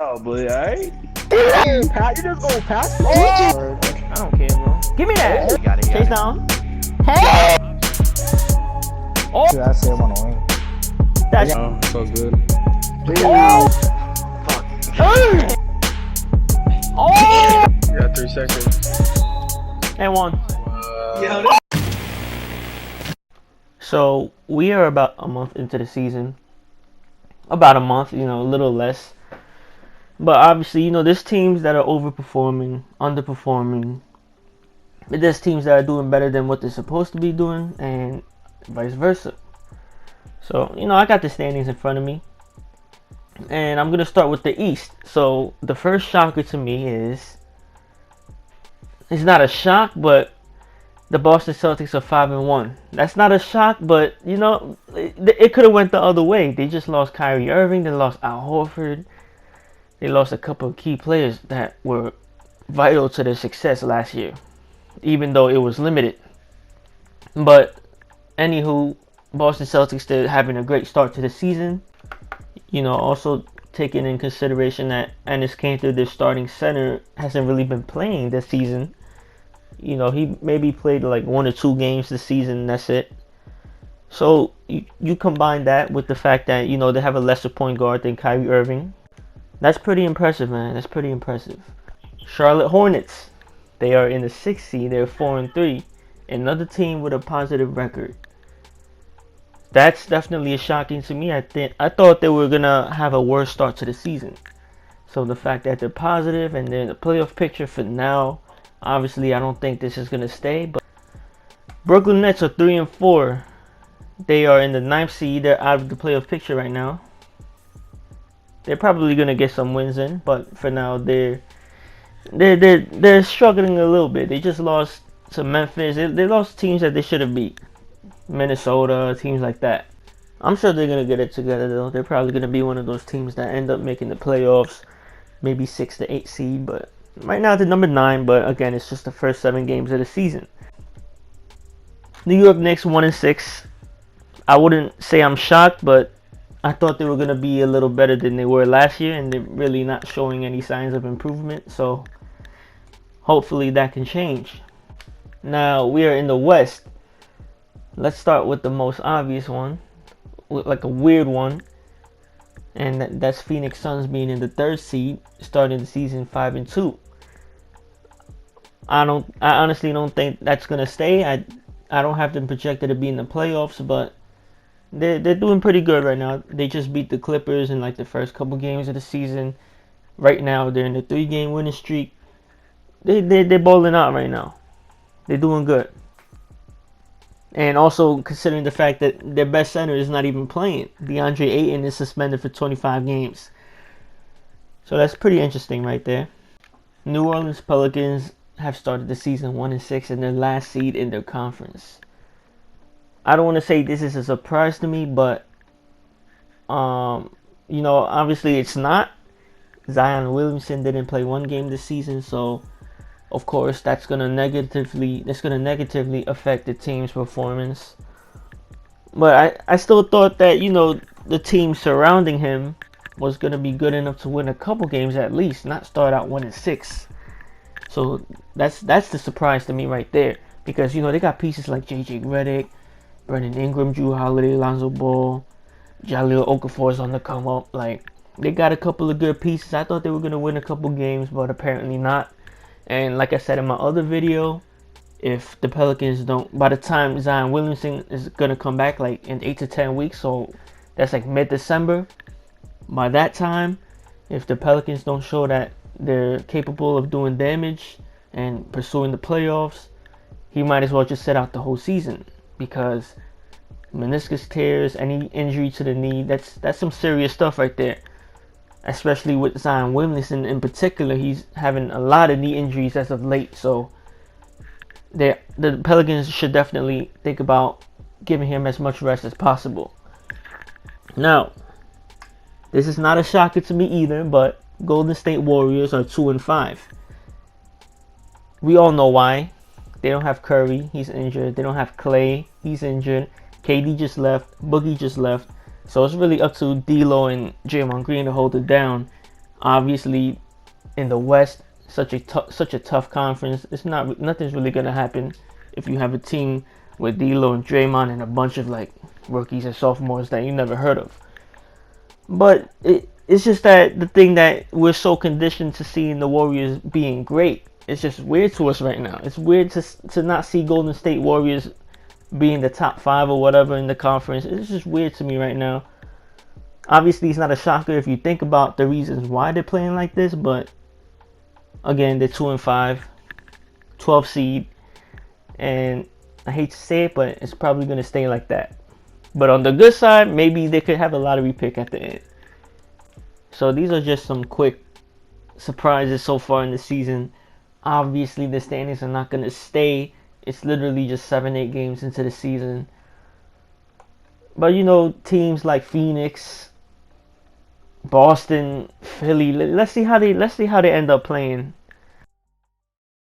Oh, boy, alright? Pat, you just go pass. Oh, I don't care, bro. Give me that. You got it, you Chase got down. Hey. Oh, Dude, I say I'm annoying. that's. Oh, so good. Oh. Hey. Oh. You got 3 seconds. And one. Yo, So we are about a month into the season. About a month, a little less. But obviously, there's teams that are overperforming, underperforming. There's teams that are doing better than what they're supposed to be doing, and vice versa. So, I got the standings in front of me. And I'm going to start with the East. So, the first shocker to me it's not a shock, but the Boston Celtics are 5-1. That's not a shock, but, it could have went the other way. They just lost Kyrie Irving. They lost Al Horford. They lost a couple of key players that were vital to their success last year, even though it was limited. But, anywho, Boston Celtics still having a great start to the season. Also taking in consideration that Enes Kanter, their starting center, hasn't really been playing this season. He maybe played like 1 or 2 games this season, and that's it. So you combine that with the fact that, they have a lesser point guard than Kyrie Irving. That's pretty impressive, man. That's pretty impressive. Charlotte Hornets, they are in the 6th seed. They're 4-3. Another team with a positive record. That's definitely shocking to me. I thought they were gonna have a worse start to the season. So the fact that they're positive and they're in the playoff picture for now, obviously I don't think this is gonna stay. But Brooklyn Nets are 3-4. They are in the 9th seed. They're out of the playoff picture right now. They're probably gonna get some wins in, but for now they're struggling a little bit. They just lost to Memphis. They lost teams that they should have beat. Minnesota, teams like that. I'm sure they're going to get it together, though. They're probably going to be one of those teams that end up making the playoffs, maybe 6 to 8 seed, but right now they're number 9, but again, it's just the first 7 games of the season. New York Knicks 1-6. I wouldn't say I'm shocked, but I thought they were going to be a little better than they were last year, and they're really not showing any signs of improvement, so hopefully that can change. Now, we are in the West. Let's start with the most obvious one, like a weird one, and that's Phoenix Suns being in the 3rd seed, starting the season 5-2. I honestly don't think that's gonna stay. I don't have them projected to be in the playoffs, but they're doing pretty good right now. They just beat the Clippers in like the first couple games of the season. Right now they're in the 3-game winning streak. They're balling out right now. They're doing good. And also considering the fact that their best center is not even playing. DeAndre Ayton is suspended for 25 games. So that's pretty interesting right there. New Orleans Pelicans have started the season 1-6 in their last seed in their conference. I don't want to say this is a surprise to me, but obviously it's not. Zion Williamson didn't play 1 game this season, so of course, that's gonna negatively affect the team's performance. But I still thought that the team surrounding him was gonna be good enough to win a couple games at least, not start out 1-6. So that's the surprise to me right there, because they got pieces like J.J. Redick, Brandon Ingram, Drew Holiday, Lonzo Ball, Jahlil Okafor is on the come up. Like, they got a couple of good pieces. I thought they were gonna win a couple games, but apparently not. And like I said in my other video, if the Pelicans don't, by the time Zion Williamson is going to come back like in 8 to 10 weeks, so that's like mid-December, by that time, if the Pelicans don't show that they're capable of doing damage and pursuing the playoffs, he might as well just sit out the whole season, because meniscus tears, any injury to the knee, that's some serious stuff right there. Especially with Zion Williamson in particular, he's having a lot of knee injuries as of late. So the Pelicans should definitely think about giving him as much rest as possible. Now, this is not a shocker to me either, but Golden State Warriors are 2-5. We all know why. They don't have Curry, he's injured. They don't have Clay, he's injured. KD just left, Boogie just left. So it's really up to D'Lo and Draymond Green to hold it down. Obviously, in the West, such a tough conference. Nothing's really gonna happen if you have a team with D'Lo and Draymond and a bunch of like rookies and sophomores that you never heard of. But it's just that the thing that we're so conditioned to seeing the Warriors being great. It's just weird to us right now. It's weird to not see Golden State Warriors being the top 5 or whatever in the conference. It's just weird to me right now. Obviously, it's not a shocker if you think about the reasons why they're playing like this, but again, they're 2-5, 12 seed, and I hate to say it, but it's probably going to stay like that. But on the good side, maybe they could have a lottery pick at the end. So these are just some quick surprises so far in the season. Obviously, the standings are not going to stay. It's literally just 7-8 games into the season. But you know, teams like Phoenix, Boston, Philly, let's see how they end up playing.